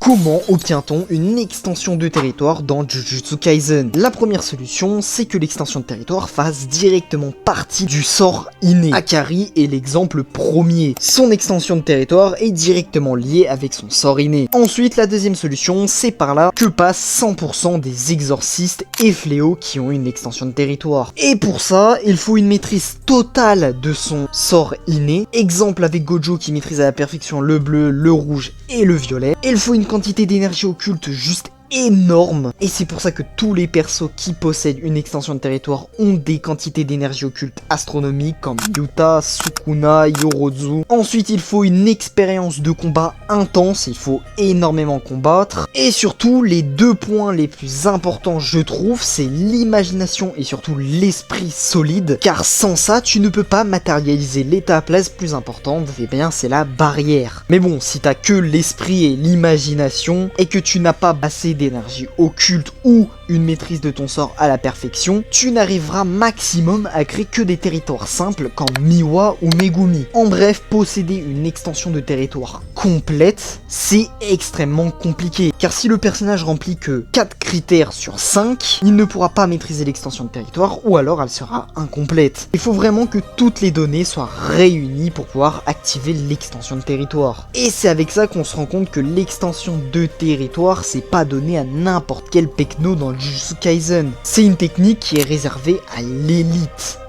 Comment obtient-on une extension de territoire dans Jujutsu Kaisen? La première solution, c'est que l'extension de territoire fasse directement partie du sort inné. Akari est l'exemple premier. Son extension de territoire est directement liée avec son sort inné. Ensuite, la deuxième solution, c'est par là que passent 100% des exorcistes et fléaux qui ont une extension de territoire. Et pour ça, il faut une maîtrise totale de son sort inné. Exemple avec Gojo qui maîtrise à la perfection le bleu, le rouge et le violet. Il faut une quantité d'énergie occulte juste énorme, et c'est pour ça que tous les persos qui possèdent une extension de territoire ont des quantités d'énergie occulte astronomiques comme Yuta, Sukuna, Yorozu. Ensuite, il faut une expérience de combat intense, il faut énormément combattre, et surtout les deux points les plus importants je trouve, c'est l'imagination et surtout l'esprit solide, car sans ça tu ne peux pas matérialiser l'étape la plus importante, et bien c'est la barrière. Mais bon, si t'as que l'esprit et l'imagination, et que tu n'as pas assez d'énergie occulte ou une maîtrise de ton sort à la perfection, tu n'arriveras maximum à créer que des territoires simples comme Miwa ou Megumi. En bref, posséder une extension de territoire complète, c'est extrêmement compliqué, car si le personnage remplit que 4 critères sur 5, il ne pourra pas maîtriser l'extension de territoire ou alors elle sera incomplète. Il faut vraiment que toutes les données soient réunies pour pouvoir activer l'extension de territoire. Et c'est avec ça qu'on se rend compte que l'extension de territoire, c'est pas donné à n'importe quel pecno dans le Jujutsu Kaisen. C'est une technique qui est réservée à l'élite.